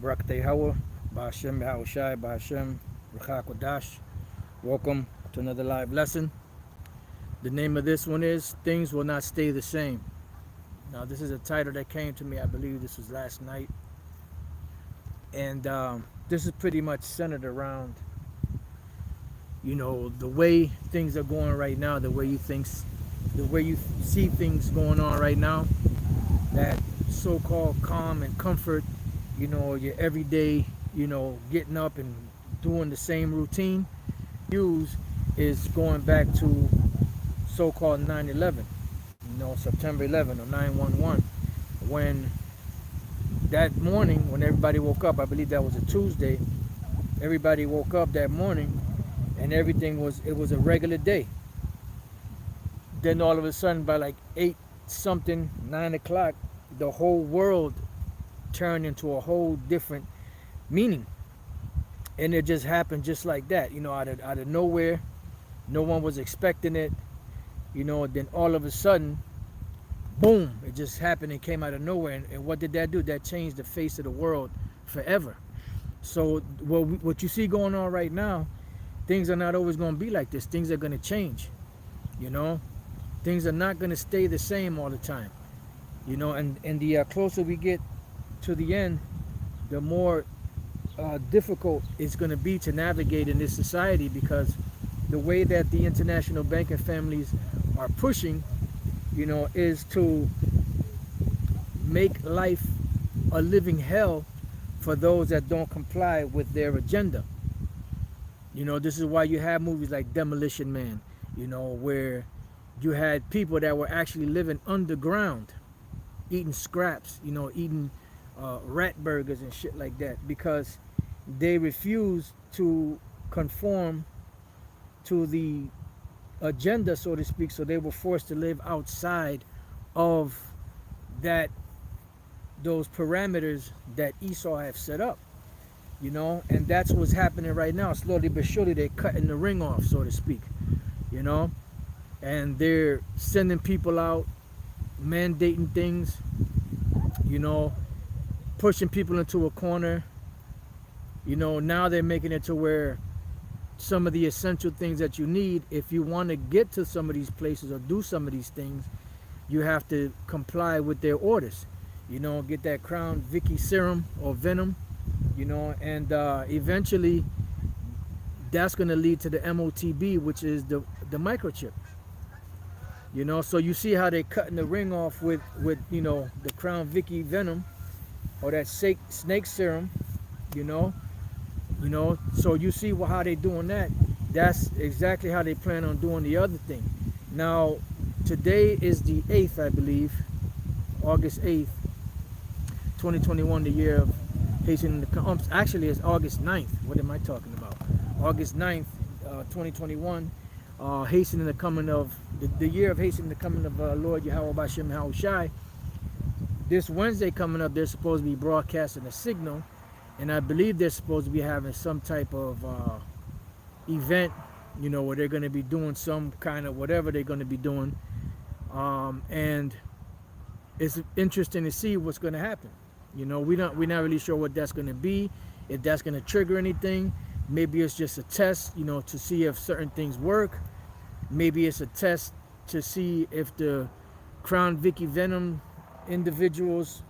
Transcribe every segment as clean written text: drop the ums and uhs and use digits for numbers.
Barakateh Hawa, Bahashem Yahushai, Bahashem Ruchak Wadash. Welcome to another live lesson. The name of this one is Things Will Not Stay the Same. Now, this is a title that came to me, I believe this was last night. And this is pretty much centered around, the way things are going right now, the way you see things going on right now, that so-called calm and comfort, your everyday, getting up and doing the same routine, use is going back to so-called 9/11, September 11 or 9/11, when that morning, when everybody woke up, I believe that was a Tuesday, everybody woke up that morning and it was a regular day. Then all of a sudden, by like 8 something, 9 o'clock, the whole world turned into a whole different meaning. And it just happened just like that, out of nowhere. No one was expecting it, then all of a sudden, boom, it just happened and came out of nowhere. And what did that do? That changed the face of the world forever. So what you see going on right now, things are not always going to be like this. Things are going to change, Things are not going to stay the same all the time, and the closer we get to the end, the more difficult it's going to be to navigate in this society, because the way that the international banking families are pushing, is to make life a living hell for those that don't comply with their agenda. This is why you have movies like Demolition Man, where you had people that were actually living underground, eating scraps, eating rat burgers and shit like that, because they refused to conform to the agenda, so to speak. So they were forced to live outside of those parameters that Esau have set up, and that's what's happening right now. Slowly but surely, they're cutting the ring off, so to speak, and they're sending people out, mandating things, pushing people into a corner. Now they're making it to where some of the essential things that you need, if you want to get to some of these places or do some of these things, you have to comply with their orders. Get that Crown Vicky serum or venom, and eventually that's going to lead to the MOTB, which is the microchip. So you see how they're cutting the ring off with the Crown Vicky venom or that snake serum, so you see how they're doing that. That's exactly how they plan on doing the other thing. Now, today is the 8th, I believe, August 8th, 2021, the year of hastening the actually it's August 9th. What am I talking about? August 9th, 2021, hastening the coming of the year of hastening the coming of Lord Yahweh Bashem Yahushai. This Wednesday coming up, they're supposed to be broadcasting a signal, and I believe they're supposed to be having some type of event, where they're going to be doing some kind of whatever they're going to be doing, and it's interesting to see what's going to happen. We're not really sure what that's going to be, if that's going to trigger anything. Maybe it's just a test, to see if certain things work. Maybe it's a test to see if the Crown Vicky venom individuals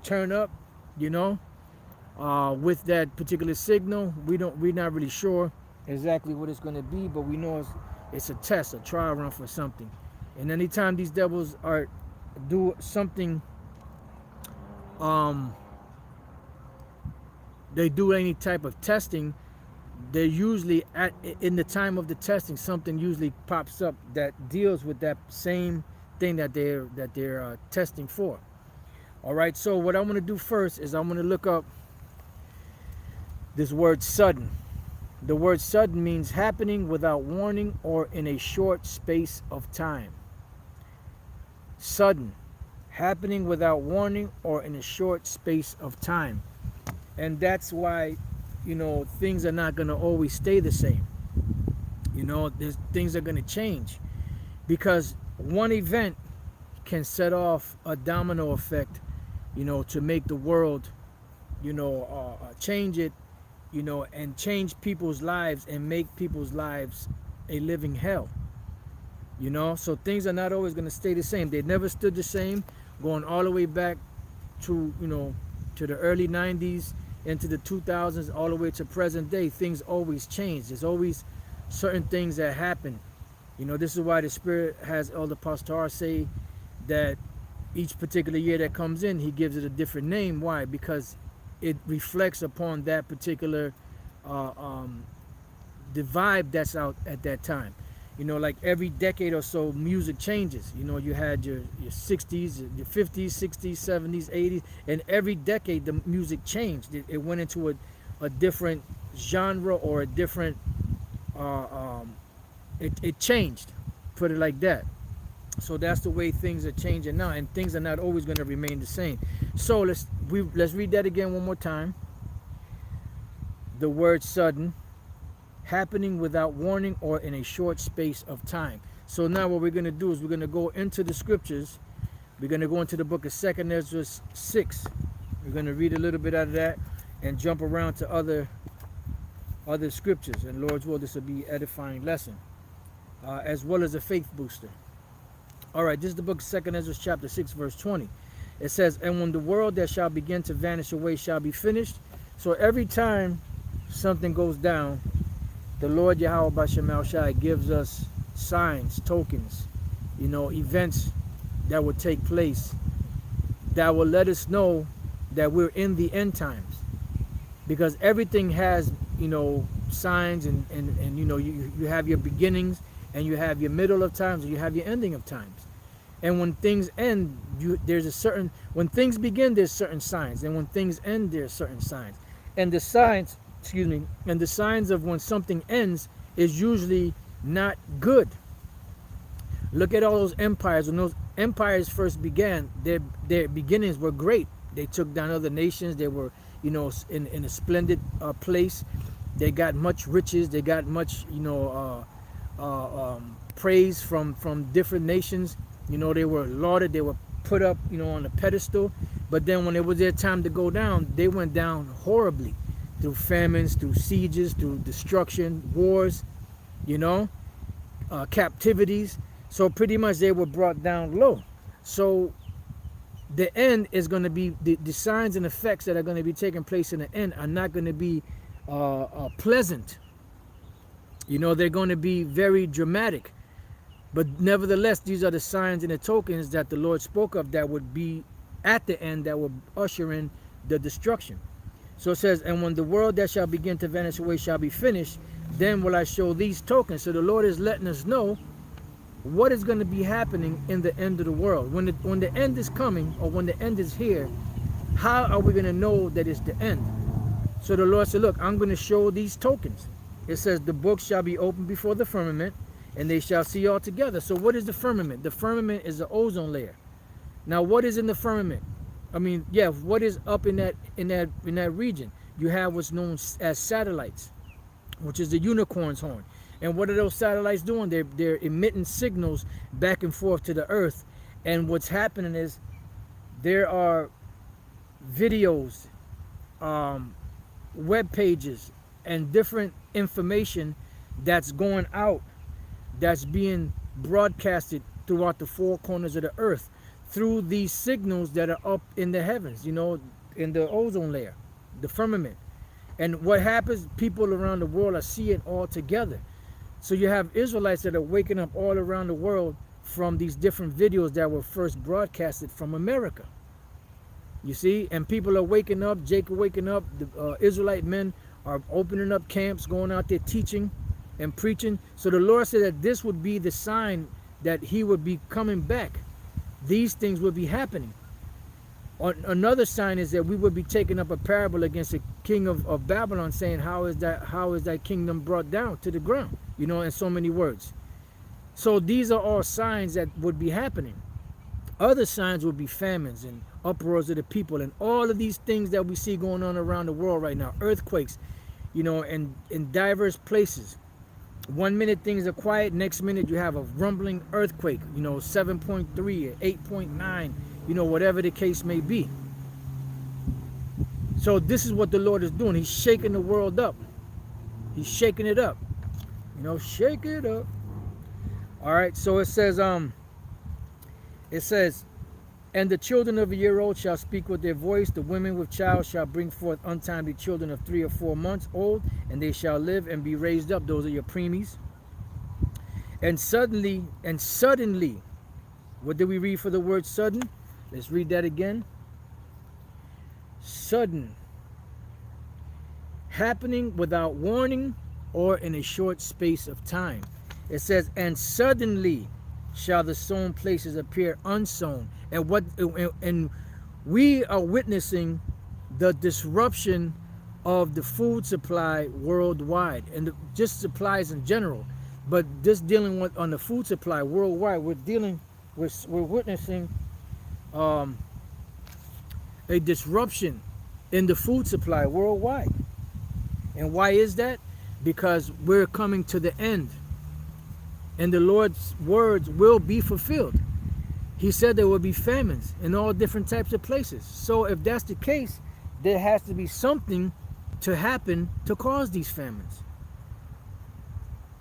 turn up, with that particular signal. We're not really sure exactly what it's going to be, but we know it's a test, a trial run for something. And anytime these devils do something, they do any type of testing, they're usually in the time of the testing, something usually pops up that deals with that same thing that they're testing for. All right, so what I'm going to do first is I'm going to look up this word sudden. The word sudden means happening without warning or in a short space of time. Sudden, happening without warning or in a short space of time. And that's why, things are not going to always stay the same. Things are going to change, because one event can set off a domino effect, you know, to make the world, you know, change it, you know, and change people's lives and make people's lives a living hell. You know, so things are not always going to stay the same. They never stood the same, going all the way back to, you know, to the early 90s, into the 2000s, all the way to present day. Things always change. There's always certain things that happen. You know, this is why the Spirit has Elder Pastor say that each particular year that comes in, he gives it a different name. Why? Because it reflects upon that particular the vibe that's out at that time. You know, like every decade or so, music changes. You know, you had your 60s, your 50s, 60s, 70s, 80s, and every decade the music changed. It went into a different genre or a different, it changed, put it like that. So that's the way things are changing now, and things are not always going to remain the same. So let's read that again one more time. The word sudden, happening without warning or in a short space of time. So now what we're going to do is we're going to go into the scriptures. We're going to go into the book of 2nd Ezra 6. We're going to read a little bit out of that and jump around to other scriptures. And Lord's will, this will be an edifying lesson, as well as a faith booster. All right, this is the book of 2nd Ezra chapter 6, verse 20. It says, and when the world that shall begin to vanish away shall be finished. So every time something goes down, the Lord Yahweh B'Shem Shai gives us signs, tokens, you know, events that will take place that will let us know that we're in the end times. Because everything has, you know, signs and you know, you have your beginnings and you have your middle of times and you have your ending of times. And when things end, there's a certain, when things begin, there's certain signs. And when things end, there's certain signs. And the signs, and the signs of when something ends is usually not good. Look at all those empires. When those empires first began, their beginnings were great. They took down other nations. They were, you know, in a splendid place. They got much riches. They got much, you know, praise from different nations. You know, they were lauded. They were put up, you know, on a pedestal. But then when it was their time to go down, they went down horribly. Through famines, through sieges, through destruction, wars, you know, captivities. So pretty much they were brought down low. So the end is going to be, the signs and effects that are going to be taking place in the end are not going to be pleasant. You know, they're going to be very dramatic. But nevertheless, these are the signs and the tokens that the Lord spoke of that would be at the end, that would usher in the destruction. So it says, and when the world that shall begin to vanish away shall be finished, then will I show these tokens. So the Lord is letting us know what is going to be happening in the end of the world. When the end is coming, or when the end is here, how are we going to know that it's the end? So the Lord said, look, I'm going to show these tokens. It says, the book shall be opened before the firmament, and they shall see all together. So what is the firmament? The firmament is the ozone layer. Now, what is in the firmament? I mean, yeah, what is up in that region? You have what's known as satellites, which is the unicorn's horn. And what are those satellites doing? They're emitting signals back and forth to the earth. And what's happening is there are videos, web pages, and different information that's going out, that's being broadcasted throughout the four corners of the earth, through these signals that are up in the heavens, you know, in the ozone layer, the firmament. And what happens, people around the world are seeing all together. So you have Israelites that are waking up all around the world from these different videos that were first broadcasted from America. You see, and people are waking up, Jacob waking up, the Israelite men are opening up camps, going out there teaching and preaching. So the Lord said that this would be the sign that he would be coming back. These things would be happening. Another sign is that we would be taking up a parable against the king of Babylon, saying, how is that kingdom brought down to the ground? You know, in so many words. So these are all signs that would be happening. Other signs would be famines and uproars of the people, and all of these things that we see going on around the world right now, earthquakes, you know, and in diverse places. 1 minute things are quiet, next minute you have a rumbling earthquake, 7.3 or 8.9, whatever the case may be. So this is what the Lord is doing. He's shaking the world up. He's shaking it up. Shake it up. All right, so it says, and the children of a year old shall speak with their voice. The women with child shall bring forth untimely children of 3 or 4 months old, and they shall live and be raised up. Those are your preemies. And suddenly, what did we read for the word sudden? Let's read that again. Sudden. Happening without warning or in a short space of time. It says, and suddenly shall the sown places appear unsown. And we are witnessing the disruption of the food supply worldwide, and just supplies in general. But just dealing with on the food supply worldwide, we're witnessing a disruption in the food supply worldwide. And why is that? Because we're coming to the end, and the Lord's words will be fulfilled. He said there will be famines in all different types of places. So if that's the case, there has to be something to happen to cause these famines.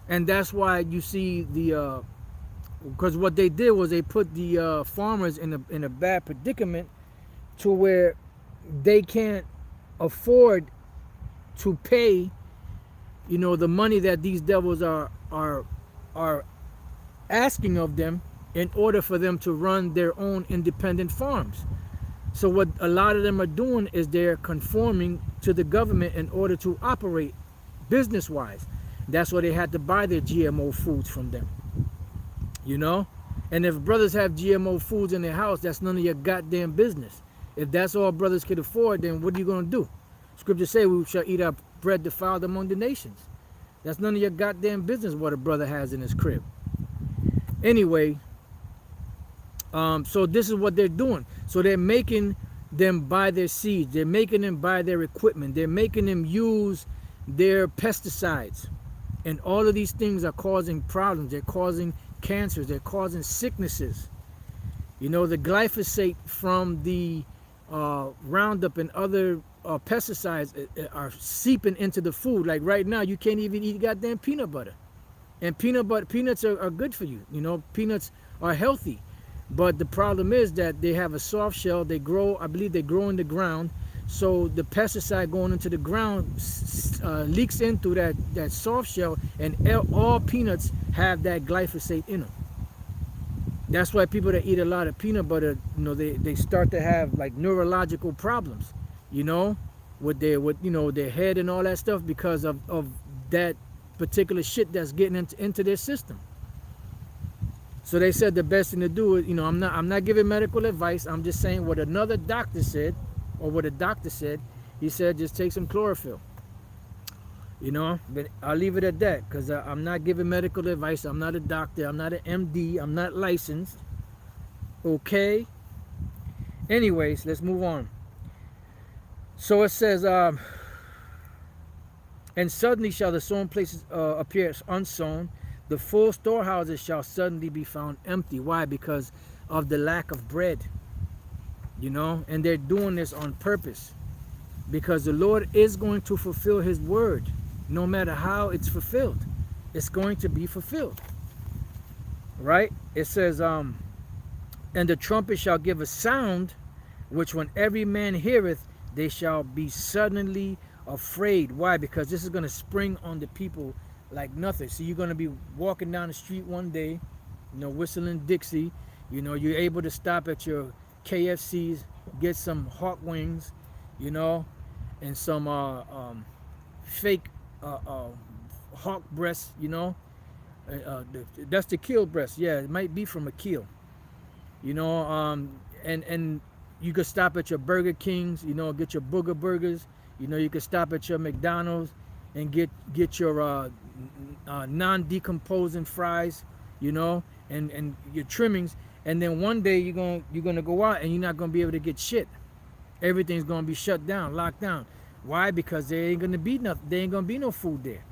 And that's why you see because what they did was they put the farmers in a bad predicament to where they can't afford to pay, the money that these devils are asking of them in order for them to run their own independent farms. So what a lot of them are doing is they're conforming to the government in order to operate business-wise. That's why they had to buy their GMO foods from them. And if brothers have GMO foods in their house, that's none of your goddamn business. If that's all brothers could afford, then what are you going to do? Scriptures say we shall eat our bread defiled among the nations. That's none of your goddamn business what a brother has in his crib. Anyway, so this is what they're doing. So they're making them buy their seeds. They're making them buy their equipment. They're making them use their pesticides. And all of these things are causing problems. They're causing cancers. They're causing sicknesses. The glyphosate from the Roundup and other pesticides are seeping into the food. Like right now, you can't even eat goddamn peanut butter. And peanuts are good for you. Peanuts are healthy. But the problem is that they have a soft shell. They grow, I believe they grow in the ground. So the pesticide going into the ground leaks in through that soft shell, and all peanuts have that glyphosate in them. That's why people that eat a lot of peanut butter, they start to have like neurological problems, with their head and all that stuff, because of that particular shit that's getting into their system. So they said the best thing to do is, I'm not giving medical advice. I'm just saying what another doctor said, or what a doctor said. He said just take some chlorophyll. But I'll leave it at that, because I'm not giving medical advice. I'm not a doctor. I'm not an MD. I'm not licensed. Okay. Anyways, let's move on. So it says, and suddenly shall the sown places appear unsown. The full storehouses shall suddenly be found empty. Why? Because of the lack of bread. And they're doing this on purpose. Because the Lord is going to fulfill his word. No matter how it's fulfilled, it's going to be fulfilled. Right? It says, and the trumpet shall give a sound, which when every man heareth, they shall be suddenly afraid. Why? Because this is going to spring on the people like nothing. So you're going to be walking down the street one day, whistling Dixie. You're able to stop at your KFCs, get some hot wings, and some fake hawk breast, that's the kill breast. Yeah, it might be from a kill, and you could stop at your Burger Kings, get your booger burgers. You could stop at your McDonald's and get your non-decomposing fries, and your trimmings. And then one day you're gonna go out and you're not gonna be able to get shit. Everything's gonna be shut down, locked down. Why? Because there ain't gonna be no food there.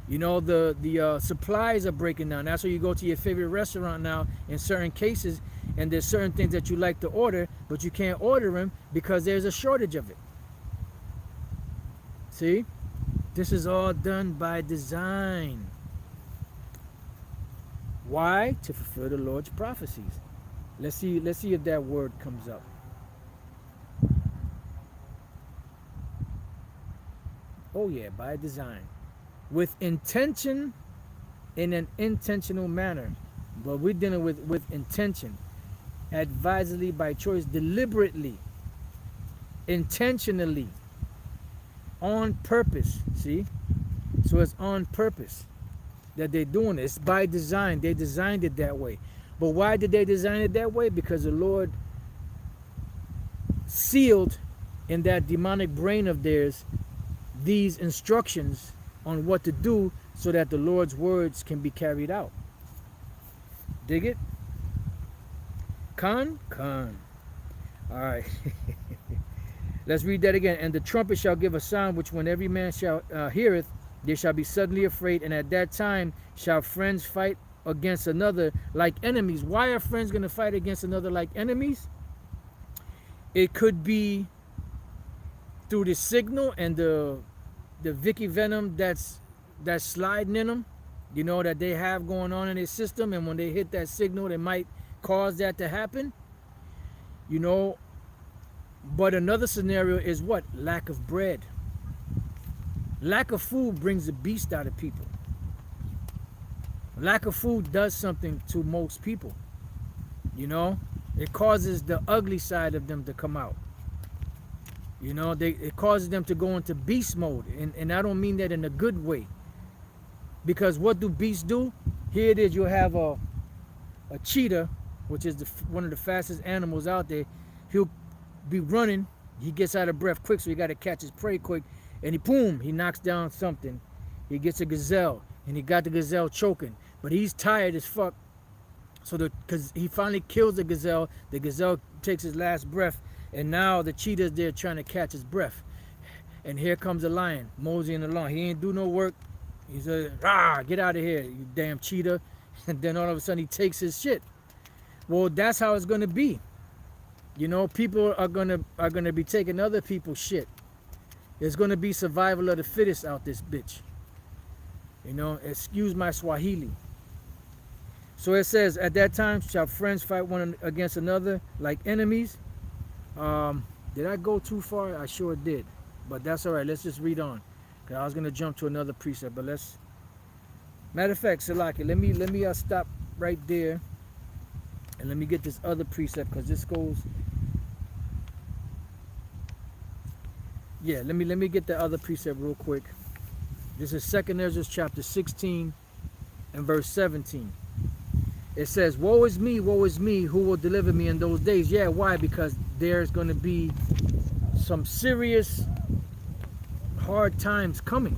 You know, the supplies are breaking down. That's why you go to your favorite restaurant now in certain cases, and there's certain things that you like to order, but you can't order them because there's a shortage of it. See? This is all done by design. Why? To fulfill the Lord's prophecies. Let's see if that word comes up. Oh yeah, by design. With intention, in an intentional manner. But we're dealing with intention. Advisedly, by choice, deliberately, intentionally, on purpose. See? So it's on purpose that they're doing it. It's by design. They designed it that way. But why did they design it that way? Because the Lord sealed in that demonic brain of theirs these instructions on what to do so that the Lord's words can be carried out. Dig it? Con? All right. Let's read that again. And the trumpet shall give a sound, which when every man shall heareth, they shall be suddenly afraid, and at that time shall friends fight against another like enemies. Why are friends going to fight against another like enemies? It could be through the signal and the Vicky Venom that's sliding in them, you know, that they have going on in their system, and when they hit that signal, it might cause that to happen, you know. But another scenario is what? Lack of bread. Lack of food brings a beast out of people. Lack of food does something to most people, you know. It causes the ugly side of them to come out. You know, it causes them to go into beast mode. And I don't mean that in a good way. Because what do beasts do? Here it is, you'll have a cheetah, which is one of the fastest animals out there. He'll be running. He gets out of breath quick, so you got to catch his prey quick. And he knocks down something. He gets a gazelle, and he got the gazelle choking. But he's tired as fuck. So because he finally kills the gazelle takes his last breath, and now the cheetah's there trying to catch his breath. And here comes the lion, moseying along. He ain't do no work. He said, "Rah, get out of here, you damn cheetah." And then all of a sudden he takes his shit. Well, that's how it's gonna be. You know, people are gonna be taking other people's shit. There's gonna be survival of the fittest out this bitch. You know, excuse my Swahili. So it says, at that time shall friends fight one against another like enemies. Did I go too far? I sure did. But that's all right. Let's just read on. Cause I was gonna jump to another precept, but let's. Matter of fact, Salaki, let me stop right there, and let me get this other precept, because this goes. Yeah, let me get the other precept real quick. This is 2 Ezra chapter 16 and verse 17. It says, woe is me, who will deliver me in those days? Yeah, why? Because there's going to be some serious hard times coming.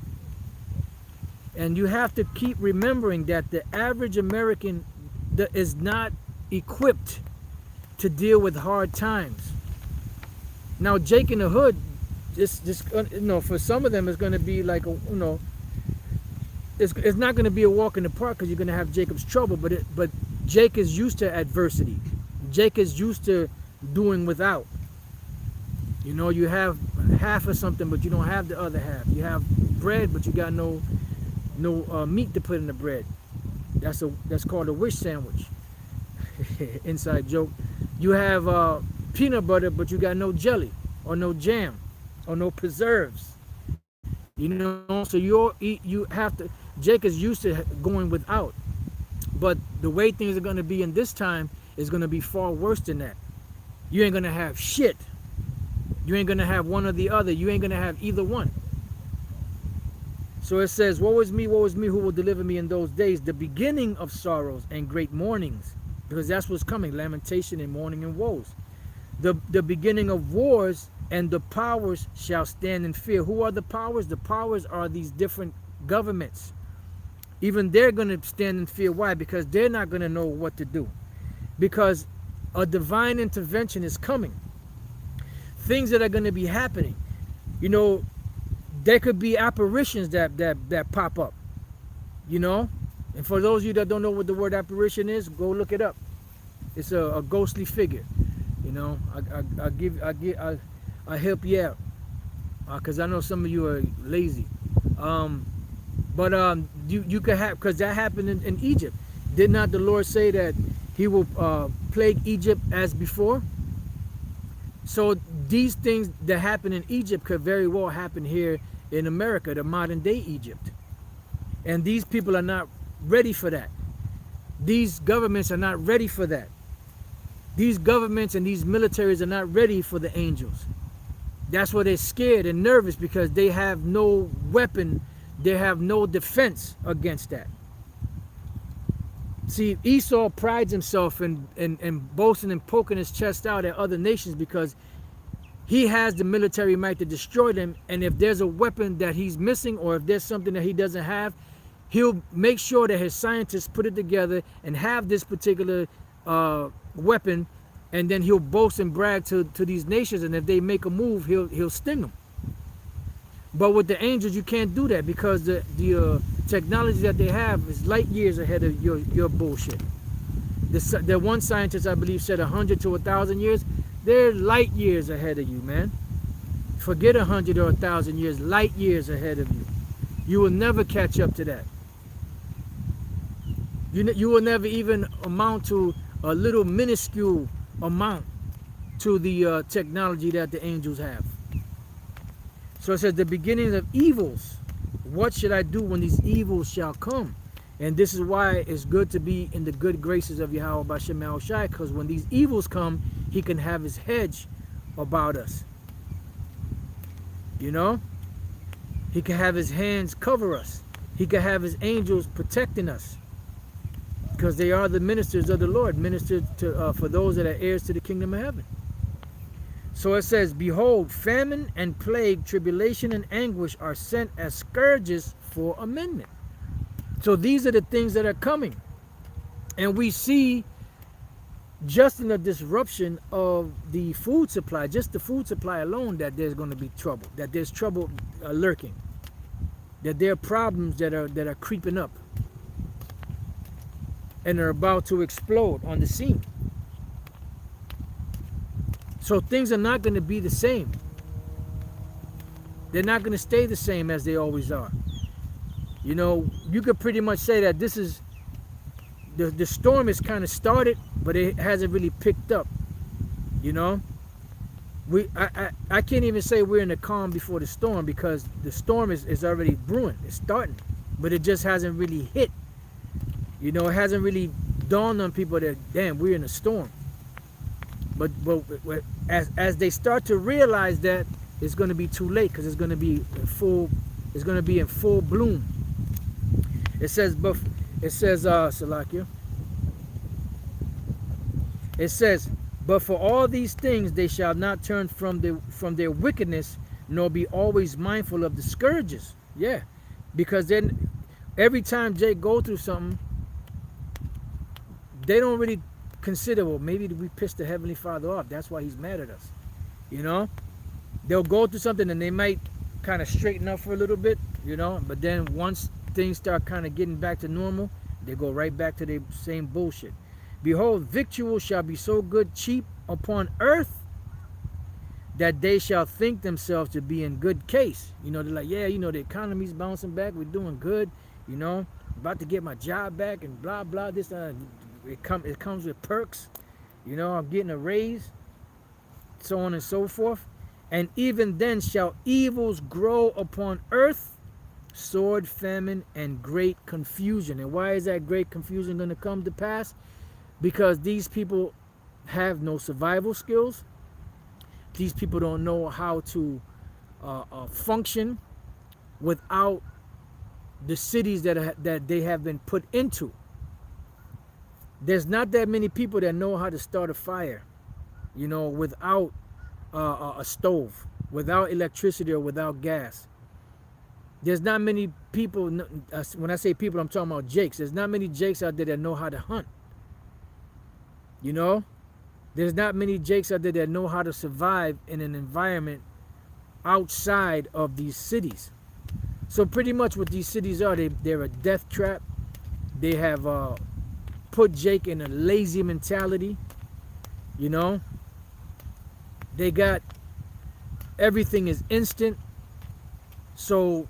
And you have to keep remembering that the average American is not equipped to deal with hard times. Now, Jake in the Hood, for some of them, it's going to be like it's not going to be a walk in the park, because you're going to have Jacob's trouble. But Jake is used to adversity. Jake is used to doing without. You know, you have half of something, but you don't have the other half. You have bread, but you got no meat to put in the bread. That's called a wish sandwich. Inside joke. You have peanut butter, but you got no jelly or no jam or no preserves. You know, so you have to. Jake is used to going without, but the way things are going to be in this time is going to be far worse than that. You ain't going to have shit. You ain't going to have one or the other. You ain't going to have either one. So it says, woe is me, who will deliver me in those days, the beginning of sorrows and great mournings, because that's what's coming, lamentation and mourning and woes. The beginning of wars, and the powers shall stand in fear. Who are the powers? The powers are these different governments. Even they're going to stand in fear. Why? Because they're not going to know what to do. Because a divine intervention is coming. Things that are going to be happening. You know, there could be apparitions that pop up. you know. And for those of you that don't know what the word apparition is, go look it up. It's a ghostly figure, you know. I help you out, because I know some of you are lazy. But you could have, because that happened in Egypt. Did not the Lord say that he will plague Egypt as before? So these things that happen in Egypt could very well happen here in America, the modern day Egypt. And these people are not ready for that. These governments are not ready for that. These governments and these militaries are not ready for the angels. That's why they're scared and nervous, because they have no weapon, they have no defense against that. See, Esau prides himself in boasting and poking his chest out at other nations, because he has the military might to destroy them. And if there's a weapon that he's missing, or if there's something that he doesn't have, he'll make sure that his scientists put it together and have this particular weapon, and then he'll boast and brag to these nations, and if they make a move, he'll sting them. But with the angels, you can't do that, because the technology that they have is light years ahead of your bullshit. The one scientist, I believe, said 100 to 1,000 years. They're light years ahead of you, man. Forget 100 or 1,000 years, light years ahead of you. You will never catch up to that. You will never even amount to a little minuscule amount to the technology that the angels have. So it says, the beginnings of evils. What should I do when these evils shall come? And this is why it's good to be in the good graces of Yahweh B'Shem Yahushai, because when these evils come, he can have his hedge about us. You know? He can have his hands cover us. He can have his angels protecting us, because they are the ministers of the Lord, ministers to for those that are heirs to the kingdom of heaven. So it says, behold, famine and plague, tribulation and anguish are sent as scourges for amendment. So these are the things that are coming. And we see just in the disruption of the food supply, just the food supply alone, that there's going to be trouble, that there's trouble lurking, that there are problems that are creeping up and are about to explode on the scene. So things are not going to be the same. They're not going to stay the same as they always are. You know, you could pretty much say that this is, the storm has kind of started, but it hasn't really picked up. You know, I can't even say we're in the calm before the storm, because the storm is already brewing. It's starting, but it just hasn't really hit. You know, it hasn't really dawned on people that, damn, we're in a storm. But as they start to realize that, it's going to be too late, because it's going to be in full bloom. It says, Salakia. It says, but for all these things they shall not turn from their wickedness, nor be always mindful of the scourges. Yeah, because then every time Jake go through something, they don't really consider, well, maybe we pissed the Heavenly Father off, that's why he's mad at us. You know, they'll go through something and they might kind of straighten up for a little bit, you know, but then once things start kind of getting back to normal, they go right back to the same bullshit. Behold, victual shall be so good cheap upon earth, that they shall think themselves to be in good case. You know, they're like, yeah, you know, the economy's bouncing back, we're doing good, you know, about to get my job back and blah blah, this it comes with perks, you know, I'm getting a raise, so on and so forth. And even then shall evils grow upon earth, sword, famine, and great confusion. And why is that great confusion going to come to pass? Because these people have no survival skills. These people don't know how to function without the cities that they have been put into. There's not that many people that know how to start a fire, you know, without a stove, without electricity, or without gas. There's not many people, when I say people, I'm talking about Jakes. There's not many Jakes out there that know how to hunt. You know, there's not many Jakes out there that know how to survive in an environment outside of these cities. So pretty much what these cities are, they're a death trap. They have put Jake in a lazy mentality. You know, they got everything is instant. So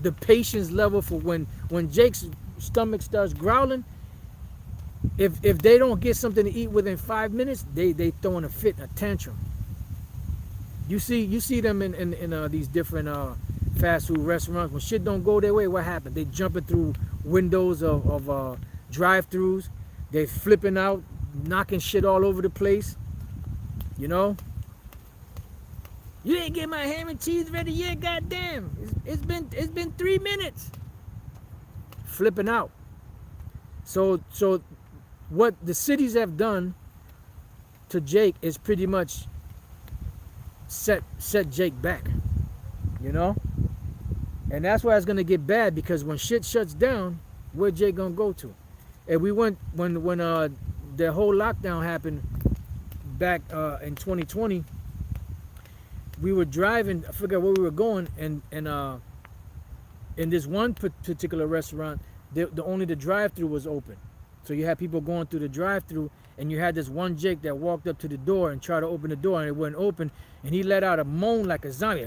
the patience level for when Jake's stomach starts growling, if they don't get something to eat within 5 minutes, they throwing a fit, a tantrum. You see them in these different fast food restaurants. When shit don't go their way, what happens? They jumping through windows of drive-throughs. They flipping out, knocking shit all over the place. You know. You didn't get my ham and cheese ready yet, goddamn. It's been 3 minutes. Flipping out. So what the cities have done to Jake is pretty much set Jake back. You know? And that's why it's gonna get bad, because when shit shuts down, where Jake gonna go to? And we went when the whole lockdown happened back in 2020. We were driving, I forgot where we were going, and in this one particular restaurant, only the drive-through was open. So you had people going through the drive-through, and you had this one Jake that walked up to the door and tried to open the door, and it wouldn't open, and he let out a moan like a zombie.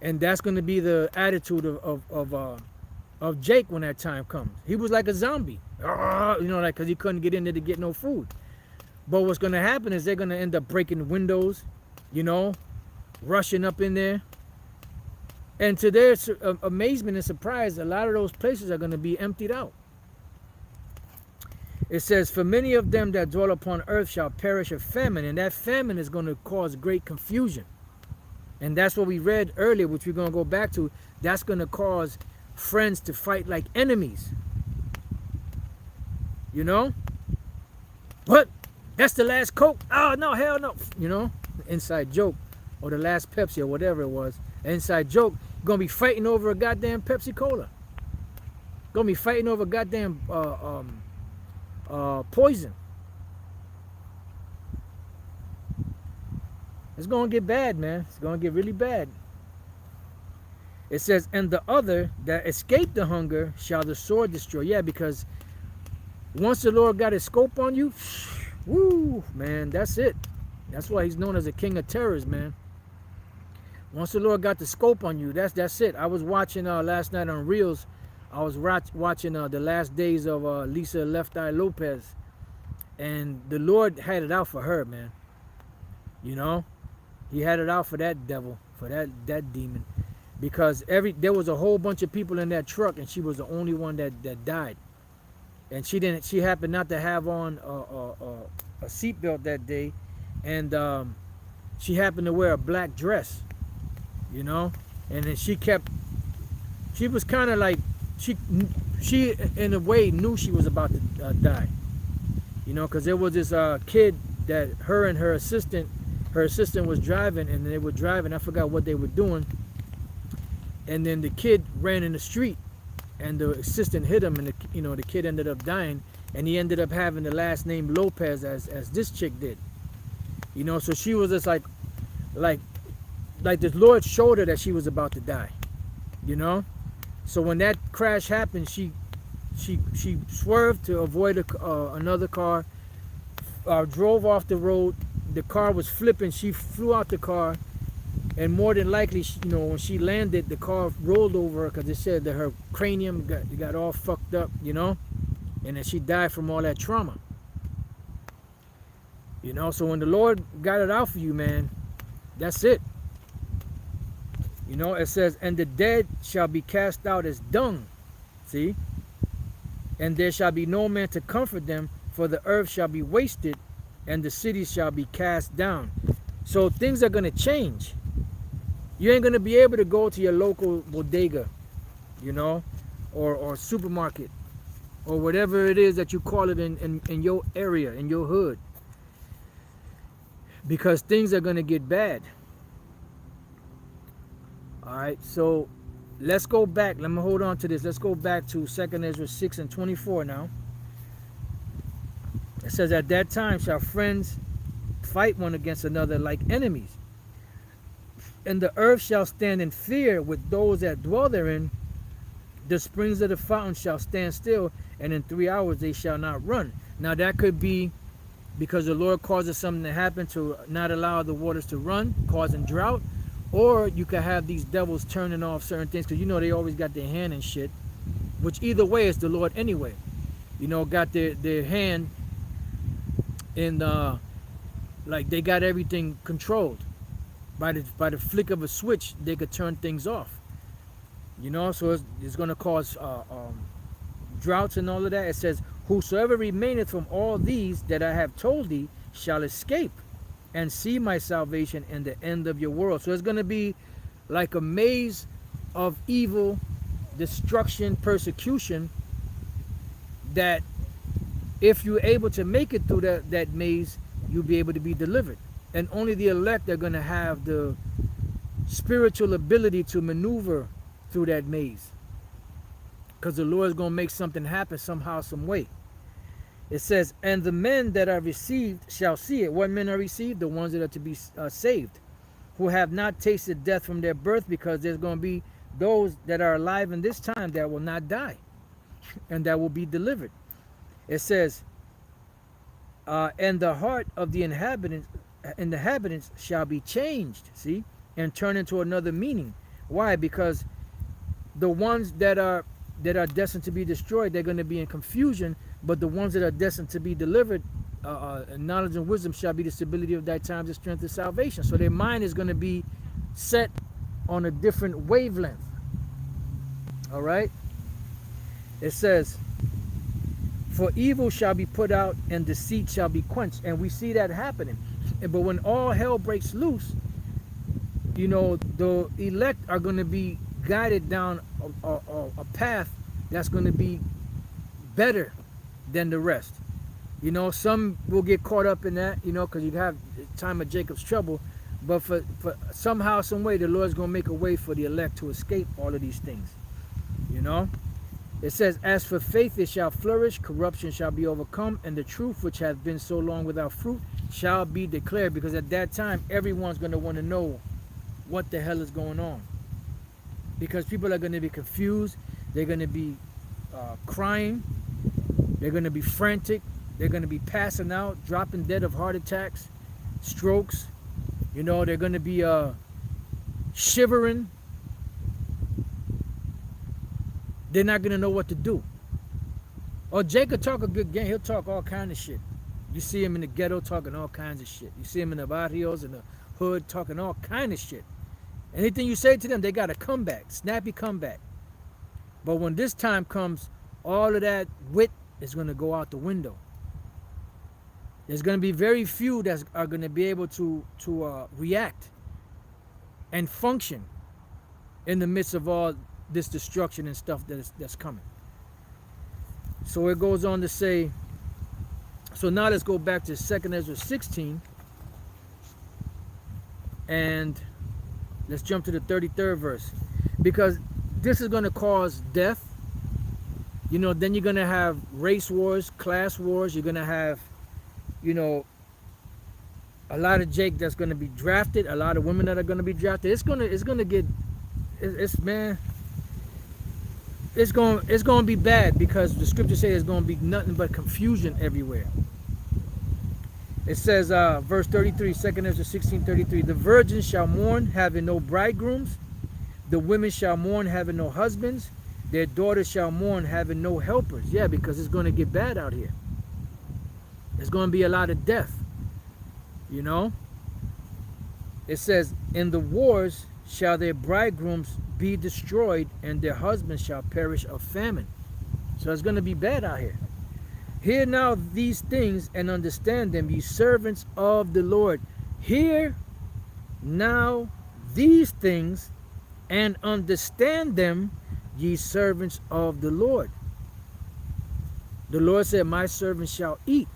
And that's going to be the attitude of Jake when that time comes. He was like a zombie, you know, like because he couldn't get in there to get no food. But what's going to happen is they're going to end up breaking windows, you know, rushing up in there. And to their amazement and surprise, a lot of those places are going to be emptied out. It says, for many of them that dwell upon earth shall perish of famine. And that famine is going to cause great confusion. And that's what we read earlier, which we're going to go back to. That's going to cause friends to fight like enemies. You know? What? That's the last Coke? Oh, no, hell no. You know? Inside joke. Or the last Pepsi or whatever it was. Inside joke. Gonna be fighting over a goddamn Pepsi Cola. Gonna be fighting over goddamn poison. It's gonna get bad, man. It's gonna get really bad. It says, and the other that escaped the hunger shall the sword destroy. Yeah, because once the Lord got his scope on you, woo, man, that's it. That's why he's known as the king of terrors, man. Once the Lord got the scope on you, that's it. I was watching last night on Reels. I was watching the last days of Lisa Left Eye Lopez, and the Lord had it out for her, man. You know, he had it out for that devil, for that demon, because there was a whole bunch of people in that truck, and she was the only one that died. And she happened not to have on a seatbelt that day, and she happened to wear a black dress, you know. And then she was kind of like, she in a way knew she was about to die, you know, because there was this kid that her and her assistant was driving, and they were driving, I forgot what they were doing, and then the kid ran in the street, and the assistant hit him, and the kid ended up dying, and he ended up having the last name Lopez as this chick did, you know. So she was just like the Lord showed her that she was about to die, you know. So when that crash happened, she swerved to avoid another car, drove off the road. The car was flipping. She flew out the car, and more than likely, when she landed, the car rolled over her, because it said that her cranium got all fucked up, you know, and then she died from all that trauma. You know, so when the Lord got it out for you, man, that's it. You know, it says, and the dead shall be cast out as dung. See? And there shall be no man to comfort them, for the earth shall be wasted, and the cities shall be cast down. So things are going to change. You ain't going to be able to go to your local bodega, you know, or supermarket, or whatever it is that you call it in your area, in your hood, because things are going to get bad. All right, so let's go back. Let me hold on to this. Let's go back to 2 Ezra 6 and 24 now. It says, at that time shall friends fight one against another like enemies. And the earth shall stand in fear with those that dwell therein. The springs of the fountain shall stand still, and in 3 hours they shall not run. Now that could be because the Lord causes something to happen to not allow the waters to run, causing drought. Or you could have these devils turning off certain things, because you know they always got their hand in shit. Which either way is the Lord anyway. You know, got their hand in like they got everything controlled. By the flick of a switch, they could turn things off. You know, so it's going to cause droughts and all of that. It says, whosoever remaineth from all these that I have told thee shall escape and see my salvation in the end of your world. So it's going to be like a maze of evil, destruction, persecution, that if you're able to make it through that maze, you'll be able to be delivered. And only the elect are going to have the spiritual ability to maneuver through that maze, because the Lord is going to make something happen somehow, some way. It says, and the men that are received shall see it. What men are received? The ones that are to be saved, who have not tasted death from their birth, because there's going to be those that are alive in this time that will not die and that will be delivered. It says, and the heart of the inhabitants shall be changed, see, and turn into another meaning. Why? Because the ones that are destined to be destroyed, they're going to be in confusion, but the ones that are destined to be delivered, knowledge and wisdom shall be the stability of thy times and strength of salvation. So their mind is going to be set on a different wavelength. All right? It says, for evil shall be put out and deceit shall be quenched. And we see that happening. But when all hell breaks loose, you know, the elect are going to be guided down a path that's going to be better than the rest. You know, some will get caught up in that, you know, because you have time of Jacob's trouble. But for somehow, some way, the Lord's going to make a way for the elect to escape all of these things. You know? It says, as for faith, it shall flourish, corruption shall be overcome, and the truth which hath been so long without fruit shall be declared. Because at that time, everyone's going to want to know what the hell is going on. Because people are going to be confused. They're going to be crying. They're going to be frantic. They're going to be passing out, dropping dead of heart attacks, strokes. You know, they're going to be shivering. They're not going to know what to do. Or Jake could talk a good game. He'll talk all kinds of shit. You see him in the ghetto talking all kinds of shit. You see him in the barrios, in the hood, talking all kinds of shit. Anything you say to them, they got a comeback, snappy comeback. But when this time comes, all of that wit is going to go out the window. There's going to be very few that are going to be able to react and function in the midst of all this destruction and stuff that's coming. So it goes on to say, so now let's go back to 2 Ezra 16 and let's jump to the 33rd verse, because this is going to cause death. You know, then you're going to have race wars, class wars. You're going to have, you know, a lot of Jake that's going to be drafted, a lot of women that are going to be drafted. It's going to get, man, it's going to be bad, because the scripture says there's going to be nothing but confusion everywhere. It says, verse 33, 2 Ezra 16:33, the virgins shall mourn, having no bridegrooms. The women shall mourn, having no husbands. Their daughters shall mourn, having no helpers. Yeah, because it's going to get bad out here. There's going to be a lot of death. You know? It says, in the wars shall their bridegrooms be destroyed, and their husbands shall perish of famine. So it's going to be bad out here. Hear now these things and understand them, ye servants of the Lord. Hear now these things and understand them, ye servants of the Lord. The Lord said, my servants shall eat.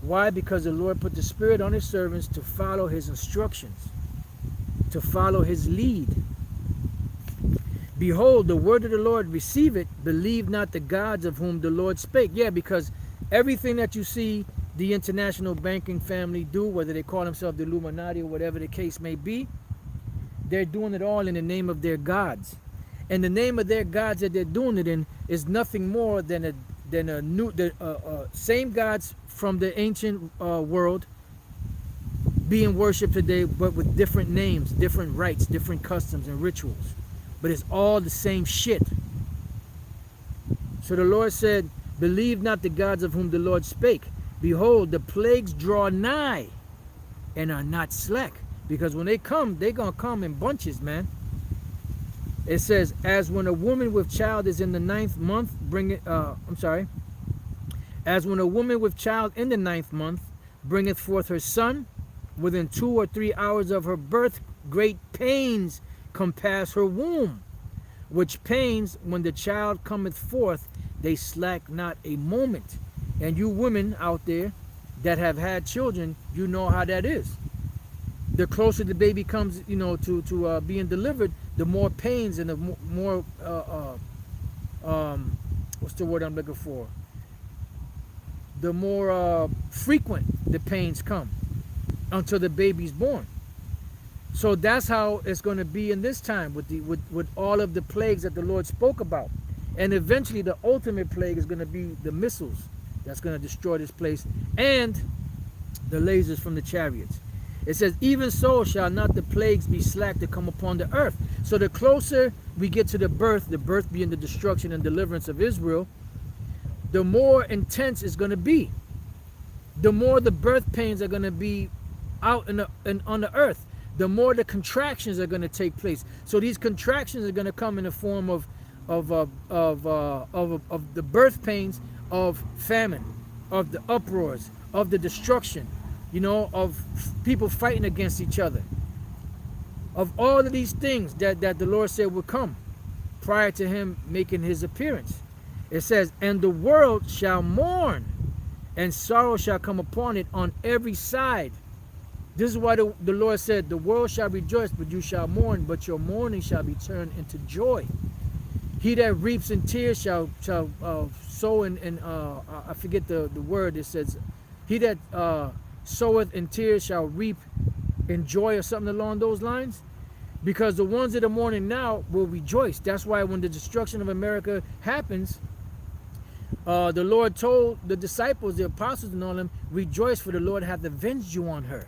Why? Because the Lord put the Spirit on his servants to follow his instructions, to follow his lead. Behold, the word of the Lord, receive it. Believe not the gods of whom the Lord spake. Yeah, because everything that you see the international banking family do, whether they call themselves the Illuminati or whatever the case may be, they're doing it all in the name of their gods. And the name of their gods that they're doing it in is nothing more than a new, same gods from the ancient world being worshipped today, but with different names, different rites, different customs and rituals. But it's all the same shit. So the Lord said, believe not the gods of whom the Lord spake. Behold, the plagues draw nigh and are not slack. Because when they come, they're going to come in bunches, man. It says, as when a woman with child is in the 9th month, as when a woman with child in the 9th month bringeth forth her son, within 2 or 3 hours of her birth, great pains compass her womb, which pains, when the child cometh forth, they slack not a moment. And you women out there that have had children, you know how that is. The closer the baby comes, you know, to being delivered, the more pains and the more what's the word I'm looking for? The more frequent the pains come until the baby's born. So that's how it's going to be in this time with all of the plagues that the Lord spoke about. And eventually the ultimate plague is going to be the missiles that's going to destroy this place, and the lasers from the chariots. It says, even so shall not the plagues be slack to come upon the earth. So the closer we get to the birth being the destruction and deliverance of Israel, the more intense it's going to be. The more the birth pains are going to be out on the earth, the more the contractions are going to take place. So these contractions are going to come in the form of the birth pains of famine, of the uproars, of the destruction, you know, of people fighting against each other, of all of these things that the Lord said would come prior to him making his appearance. It says, and the world shall mourn, and sorrow shall come upon it on every side. This is why the Lord said, the world shall rejoice, but you shall mourn, but your mourning shall be turned into joy. He that reaps in tears shall sow in I forget the word. It says, he that soweth in tears shall reap in joy, or something along those lines. Because the ones that are mourning now will rejoice. That's why when the destruction of America happens, the Lord told the disciples, the apostles and all them, rejoice, for the Lord hath avenged you on her.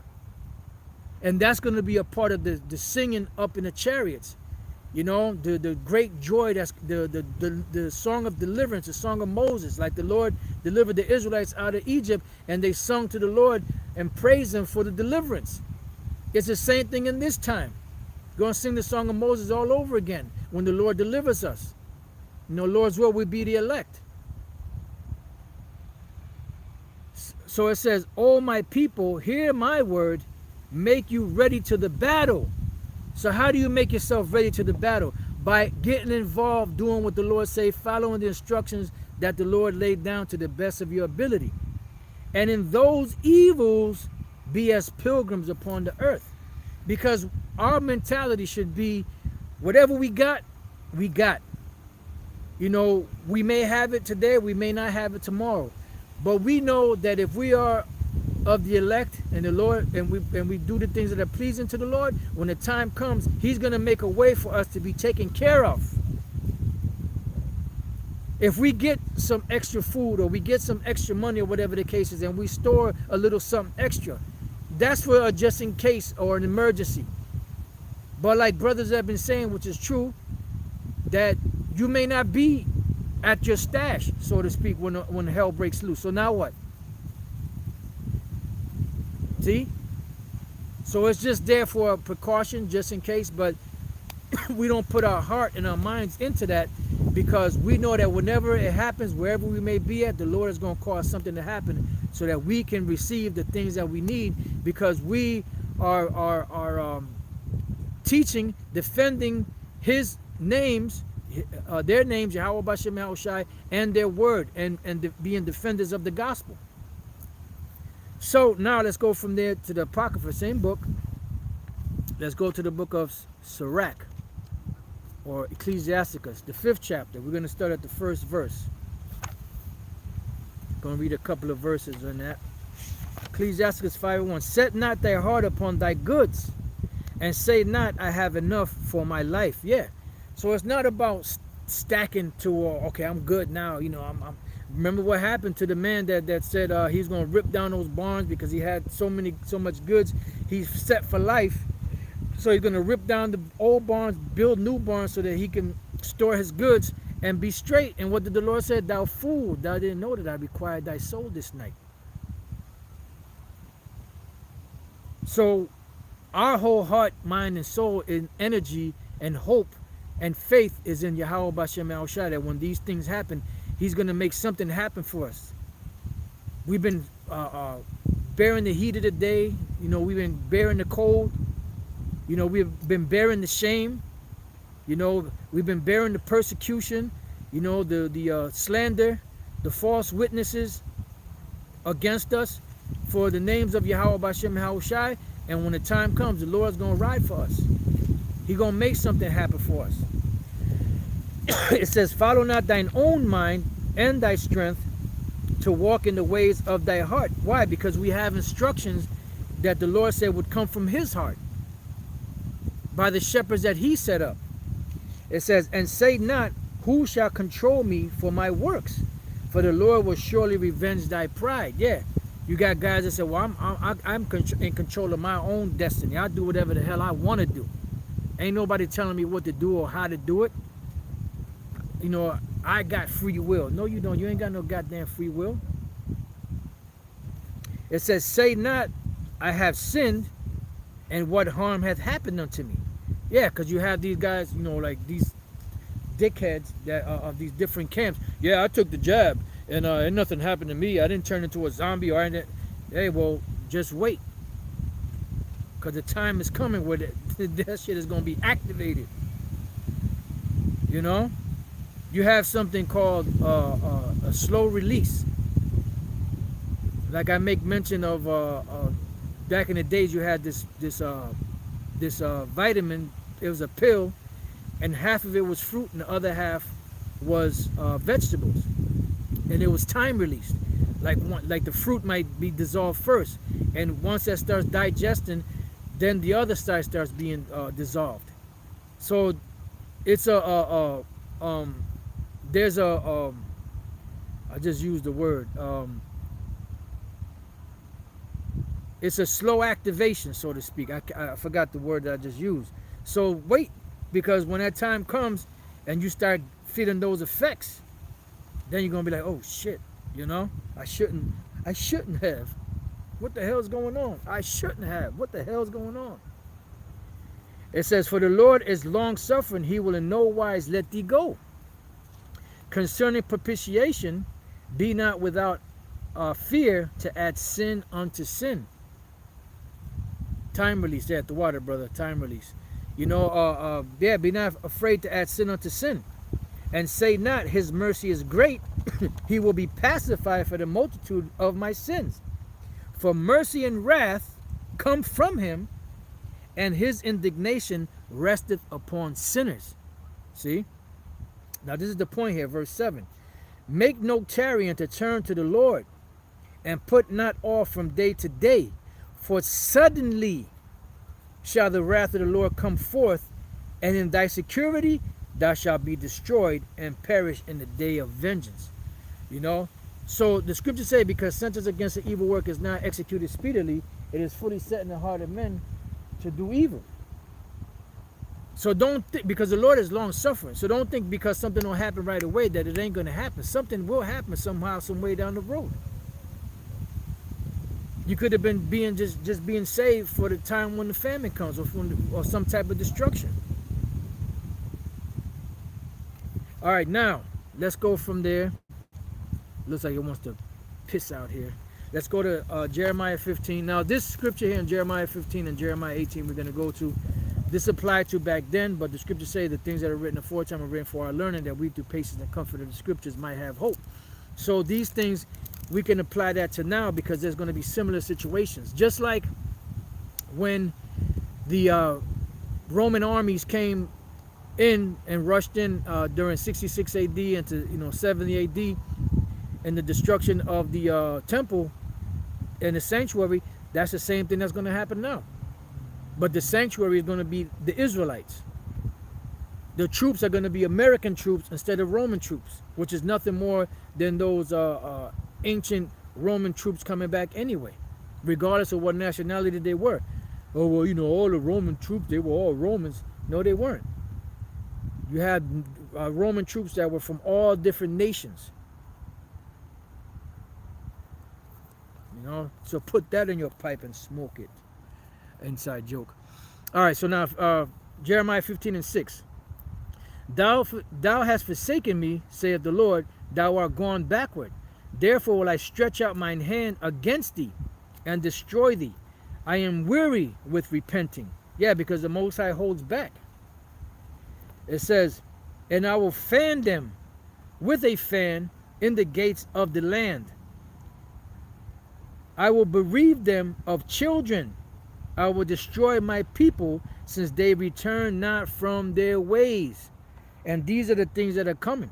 And that's going to be a part of the singing up in the chariots. You know, the great joy, that's the song of deliverance, the song of Moses. Like the Lord delivered the Israelites out of Egypt, and they sung to the Lord and praised him for the deliverance. It's the same thing in this time. Going to sing the song of Moses all over again when the Lord delivers us. You know, Lord's will, we be the elect. So it says, "O my people, hear my word, make you ready to the battle." So how do you make yourself ready to the battle? By getting involved, doing what the Lord say, following the instructions that the Lord laid down to the best of your ability. And in those evils, be as pilgrims upon the earth. Because our mentality should be, whatever we got, we got. You know, we may have it today, we may not have it tomorrow. But we know that if we are of the elect and the Lord, and we do the things that are pleasing to the Lord, when the time comes, he's going to make a way for us to be taken care of. If we get some extra food, or we get some extra money, or whatever the case is, and we store a little something extra, that's for a just in case or an emergency. But like brothers have been saying, which is true, that you may not be at your stash, so to speak, when hell breaks loose. So now what? See? So it's just there for a precaution, just in case, but we don't put our heart and our minds into that, because we know that whenever it happens, wherever we may be at, the Lord is going to cause something to happen so that we can receive the things that we need, because we are teaching, defending his names, their names, Yahweh Bashem Yahushai, and their word, and being defenders of the gospel. So now let's go from there to the Apocrypha, same book. Let's go to the book of Sirach, or Ecclesiasticus, the 5th chapter. We're going to start at the 1st verse. Going to read a couple of verses on that. Ecclesiasticus 5:1. Set not thy heart upon thy goods, and say not, I have enough for my life. Yeah. So it's not about stacking to, okay, I'm good now. You know, I'm remember what happened to the man that said he's going to rip down those barns because he had so much goods. He's set for life. So he's going to rip down the old barns, build new barns so that he can store his goods and be straight. And what did the Lord say? Thou fool, thou didn't know that I required thy soul this night. So our whole heart, mind, and soul, and energy, and hope, and faith is in Yahweh Bashem Yahushua, that when these things happen, He's going to make something happen for us. We've been bearing the heat of the day. You know, we've been bearing the cold. You know, we've been bearing the shame. You know, we've been bearing the persecution. You know, the slander, the false witnesses against us for the names of Yahweh Bashem Yahushua. And when the time comes, the Lord's going to ride for us. He's going to make something happen for us. It says, follow not thine own mind and thy strength to walk in the ways of thy heart. Why? Because we have instructions that the Lord said would come from His heart by the shepherds that He set up. It says, and say not, who shall control me for my works? For the Lord will surely revenge thy pride. Yeah. You got guys that say, well, I'm in control of my own destiny. I do whatever the hell I want to do. Ain't nobody telling me what to do or how to do it. You know, I got free will. No, you don't. You ain't got no goddamn free will. It says, say not, I have sinned, and what harm hath happened unto me. Yeah, because you have these guys, you know, like these dickheads that of these different camps. Yeah, I took the jab. And nothing happened to me. I didn't turn into a zombie or anything. Hey, well, just wait. Because the time is coming where that shit is going to be activated. You know? You have something called a slow release. Like I make mention of, back in the days you had this vitamin. It was a pill. And half of it was fruit and the other half was vegetables. And it was time released, like the fruit might be dissolved first, and once that starts digesting, then the other side starts being dissolved. So it's I just used the word, it's a slow activation, so to speak. I forgot the word that I just used. So wait, because when that time comes and you start feeling those effects, then you're going to be like, oh shit, you know, I shouldn't have. What the hell's going on? I shouldn't have. What the hell's going on? It says, for the Lord is long suffering, He will in no wise let thee go. Concerning propitiation, be not without fear to add sin unto sin. Time release. There at the water, brother. Time release. You know, yeah, be not afraid to add sin unto sin. And say not, His mercy is great, He will be pacified for the multitude of my sins. For mercy and wrath come from Him, and His indignation resteth upon sinners. See? Now this is the point here, verse 7. Make no tarrying to turn to the Lord, and put not off from day to day, for suddenly shall the wrath of the Lord come forth, and in thy security thou shalt be destroyed and perish in the day of vengeance. You know, so the scriptures say, because sentence against the evil work is not executed speedily, it is fully set in the heart of men to do evil. So don't think, because the Lord is long suffering, so don't think because something don't happen right away that it ain't going to happen. Something will happen somehow, some way down the road. You could have been just being saved for the time when the famine comes, or some type of destruction. All right, now let's go from there. Looks like it wants to piss out here. Let's go to Jeremiah 15. Now this scripture here in Jeremiah 15 and Jeremiah 18 we're going to go to. This applied to back then, but the scriptures say the things that are written aforetime are written for our learning, that we through patience and comfort of the scriptures might have hope. So these things, we can apply that to now, because there's going to be similar situations. Just like when the Roman armies came in and rushed in during 66 AD into 70 AD, and the destruction of the temple and the sanctuary, that's the same thing that's going to happen now. But the sanctuary is going to be the Israelites. The troops are going to be American troops instead of Roman troops, which is nothing more than those ancient Roman troops coming back anyway, regardless of what nationality they were. Oh, well, you know, all the Roman troops, they were all Romans. No, they weren't. You had Roman troops that were from all different nations. You know, so put that in your pipe and smoke it. Inside joke. All right, so now Jeremiah 15:6. Thou hast forsaken me, saith the Lord, thou art gone backward. Therefore will I stretch out mine hand against thee and destroy thee. I am weary with repenting. Yeah, because the Most High holds back. It says, and I will fan them with a fan in the gates of the land. I will bereave them of children. I will destroy my people, since they return not from their ways. And these are the things that are coming.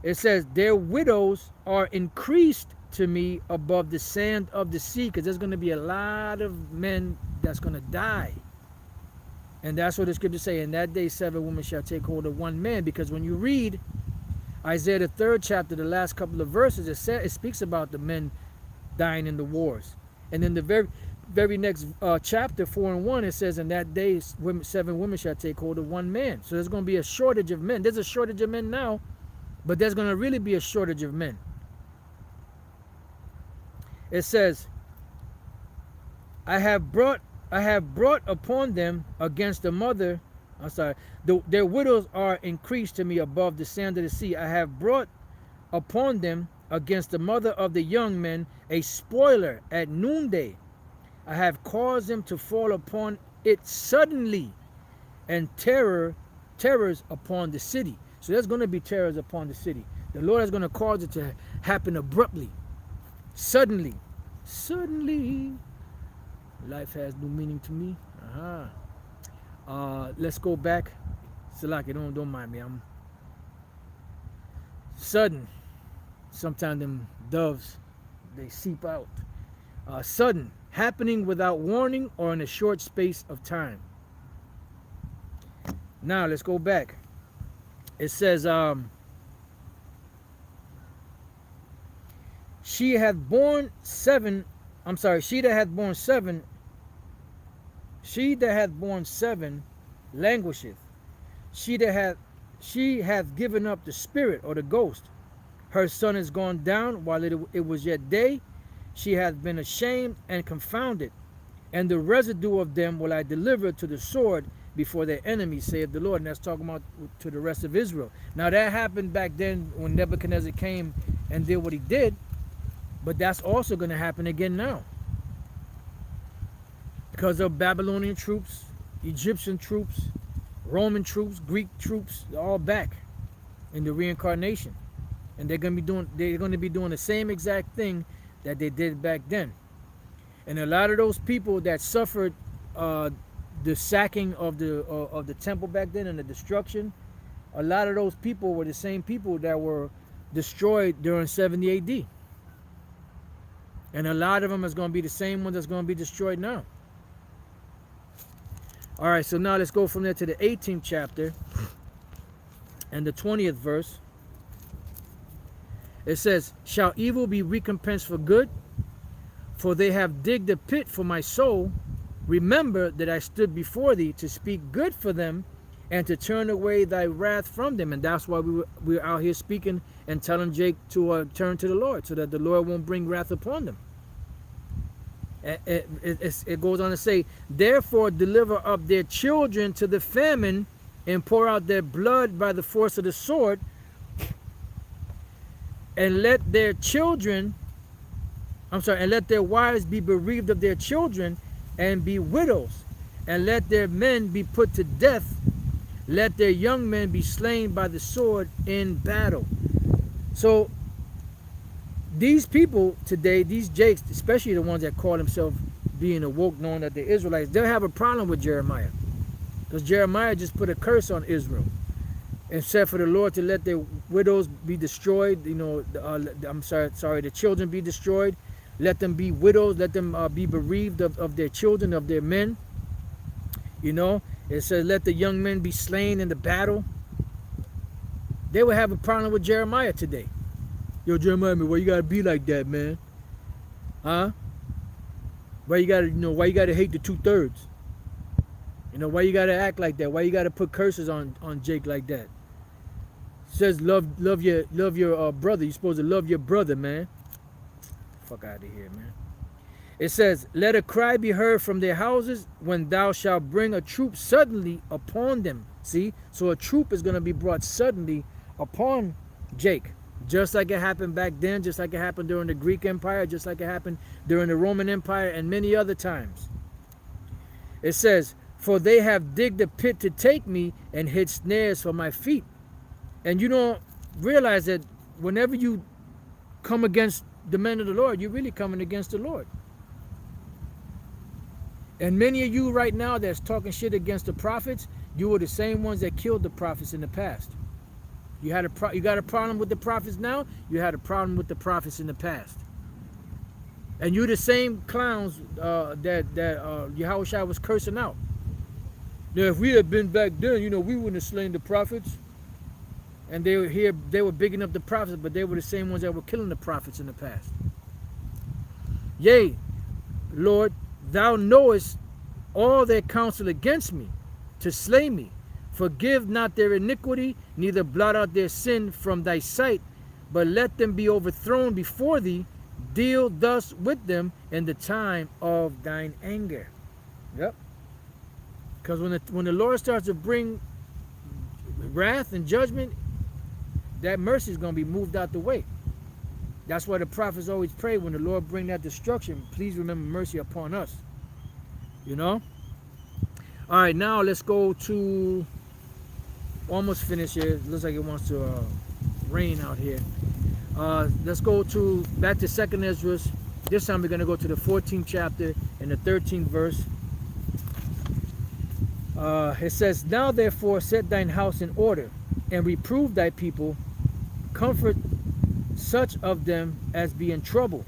It says, their widows are increased to me above the sand of the sea, because there's going to be a lot of men that's going to die. And that's what the scriptures say. In that day, 7 women shall take hold of one man. Because when you read Isaiah the 3rd chapter, the last couple of verses, it speaks about the men dying in the wars. And in the very next chapter, 4:1, it says, in that day 7 women shall take hold of one man. So there's going to be a shortage of men. There's a shortage of men now, but there's going to really be a shortage of men. It says, I have brought upon them against the mother, their widows are increased to me above the sand of the sea. I have brought upon them against the mother of the young men a spoiler at noonday. I have caused them to fall upon it suddenly, and terrors upon the city. So there's going to be terrors upon the city. The Lord is going to cause it to happen abruptly, suddenly. Life has no meaning to me. Let's go back. Salaki, don't mind me. I'm sudden. Sometimes them doves, they seep out. Sudden, happening without warning or in a short space of time. Now let's go back. It says, she that hath borne seven languisheth. She hath given up the spirit or the ghost. Her son is gone down while it was yet day. She hath been ashamed and confounded, and the residue of them will I deliver to the sword before their enemies, saith the Lord. And that's talking about to the rest of Israel. Now that happened back then when Nebuchadnezzar came and did what he did, but that's also going to happen again now. Because of Babylonian troops, Egyptian troops, Roman troops, Greek troops, they're all back in the reincarnation. And they're going to be doing the same exact thing that they did back then. And a lot of those people that suffered the sacking of the temple back then and the destruction, a lot of those people were the same people that were destroyed during 70 AD. And a lot of them is going to be the same ones that's going to be destroyed now. All right, so now let's go from there to the 18th chapter and the 20th verse. It says, shall evil be recompensed for good? For they have digged a pit for my soul. Remember that I stood before thee to speak good for them and to turn away thy wrath from them. And that's why we're out here speaking and telling Jake to turn to the Lord, so that the Lord won't bring wrath upon them. It goes on to say, therefore deliver up their children to the famine and pour out their blood by the force of the sword, and let their wives be bereaved of their children and be widows, and let their men be put to death, let their young men be slain by the sword in battle. So these people today, these Jakes, especially the ones that call themselves being awoke, knowing that they're Israelites, they'll have a problem with Jeremiah, because Jeremiah just put a curse on Israel and said for the Lord to let their widows be destroyed. The children be destroyed. Let them be widows. Let them be bereaved of their children, of their men. You know, it says, let the young men be slain in the battle. They would have a problem with Jeremiah today. Yo, Jeremiah, man, why you gotta be like that, man? Huh? Why you gotta, why you gotta hate the 2/3? Why you gotta act like that? Why you gotta put curses on Jake like that? It says love your brother. You're supposed to love your brother, man. Fuck out of here, man. It says, let a cry be heard from their houses when thou shalt bring a troop suddenly upon them. See? So a troop is going to be brought suddenly upon Jake. Just like it happened back then, just like it happened during the Greek Empire, just like it happened during the Roman Empire and many other times. It says, for they have digged a pit to take me and hid snares for my feet. And you don't realize that whenever you come against the men of the Lord, you're really coming against the Lord. And many of you right now that's talking shit against the prophets, you were the same ones that killed the prophets in the past. You got a problem with the prophets now, you had a problem with the prophets in the past. And you're the same clowns that Yahushua was cursing out. Now, if we had been back then, we wouldn't have slain the prophets. And they were bigging up the prophets, but they were the same ones that were killing the prophets in the past. Yea, Lord, thou knowest all their counsel against me, to slay me. Forgive not their iniquity, neither blot out their sin from thy sight, but let them be overthrown before thee. Deal thus with them in the time of thine anger. Yep. Because when the Lord starts to bring wrath and judgment, that mercy is going to be moved out the way. That's why the prophets always pray, when the Lord bring that destruction, please remember mercy upon us. All right, now let's go to, almost finished here. It looks like it wants to rain out here. Let's go back to 2nd Ezra. This time we're going to go to the 14th chapter and the 13th verse. It says, now therefore set thine house in order, and reprove thy people, comfort such of them as be in trouble,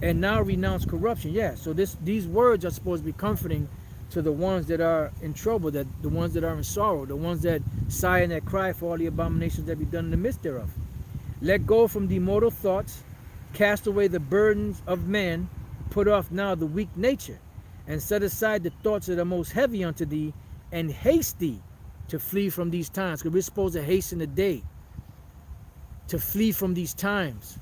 and now renounce corruption. Yeah, so these words are supposed to be comforting to the ones that are in trouble, the ones that are in sorrow, the ones that sigh and that cry for all the abominations that be done in the midst thereof. Let go from the mortal thoughts, cast away the burdens of man, put off now the weak nature, and set aside the thoughts that are most heavy unto thee, and haste thee to flee from these times. Because we're supposed to hasten the day to flee from these times.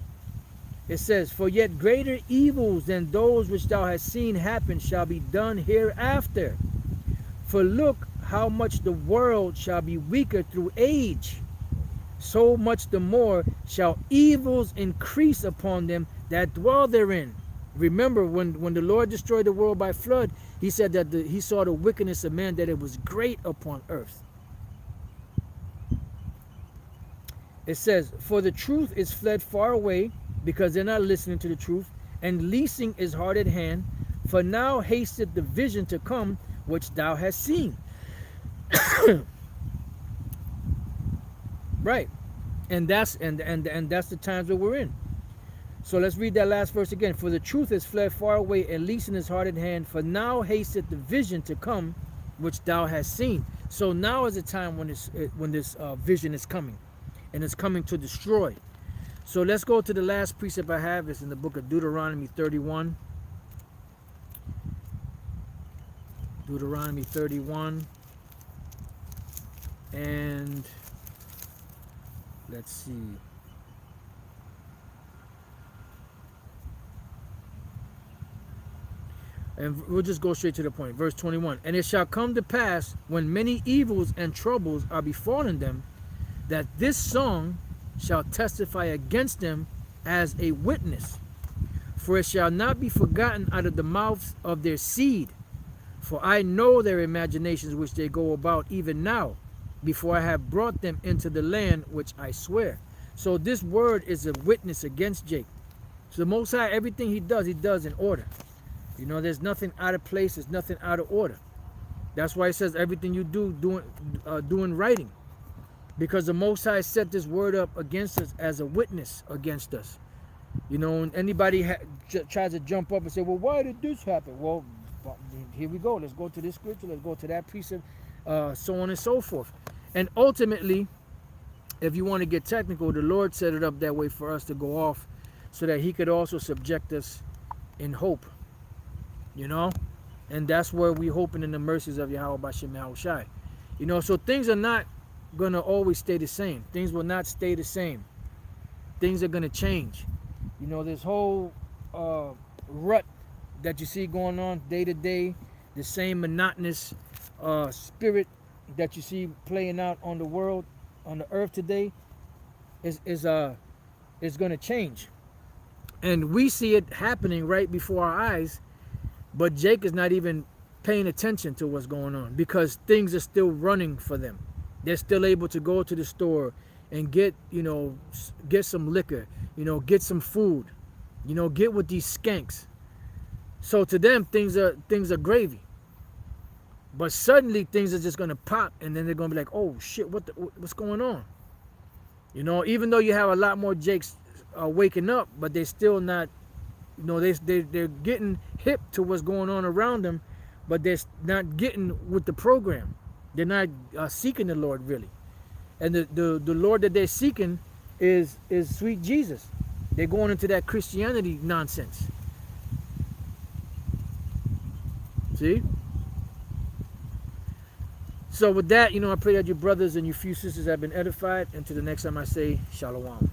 It says, for yet greater evils than those which thou hast seen happen shall be done hereafter. For look how much the world shall be weaker through age, so much the more shall evils increase upon them that dwell therein. Remember, when the Lord destroyed the world by flood, he said that he saw the wickedness of man, that it was great upon earth. It says, for the truth is fled far away, because they're not listening to the truth, and leasing is hard at hand. For now hasteth the vision to come, which thou hast seen. Right. And that's the times that we're in. So let's read that last verse again. For the truth is fled far away, and leasing is hard at hand. For now hasteth the vision to come, which thou hast seen. So now is the time when this vision is coming, and it's coming to destroy. So let's go to the last precept I have. It's in the book of Deuteronomy 31. Deuteronomy 31. And let's see. And we'll just go straight to the point. Verse 21. And it shall come to pass, when many evils and troubles are befallen them, that this song shall testify against them as a witness. For it shall not be forgotten out of the mouths of their seed. For I know their imaginations which they go about even now, before I have brought them into the land which I swear. So this word is a witness against Jacob. So the Most High, everything he does in order. There's nothing out of place. There's nothing out of order. That's why it says everything you do in writing. Because the Most High set this word up against us as a witness against us. And anybody tries to jump up and say, well, why did this happen? Well, here we go. Let's go to this scripture. Let's go to that precept, so on and so forth. And ultimately, if you want to get technical, the Lord set it up that way for us to go off so that he could also subject us in hope, you know? And that's where we're hoping in the mercies of Yahweh B'Shem Yahushai. You know, so things are not going to always stay the same. Things will not stay the same. Things are going to change. You know, this whole rut that you see going on day to day, the same monotonous spirit that you see playing out on the world, on the earth today, is going to change. And we see it happening right before our eyes, but Jake is not even paying attention to what's going on because things are still running for them. They're still able to go to the store and get, you know, get some liquor, you know, get some food, you know, get with these skanks. So to them, things are gravy. But suddenly things are just gonna pop, and then they're gonna be like, "Oh shit, what's going on?" You know, even though you have a lot more Jakes waking up, but they're still not, you know, they're getting hip to what's going on around them, but they're not getting with the program. They're not seeking the Lord really, and the Lord that they're seeking is sweet Jesus. They're going into that Christianity nonsense. See? So with that, you know, I pray that your brothers and your few sisters have been edified. Until the next time I say, Shalom.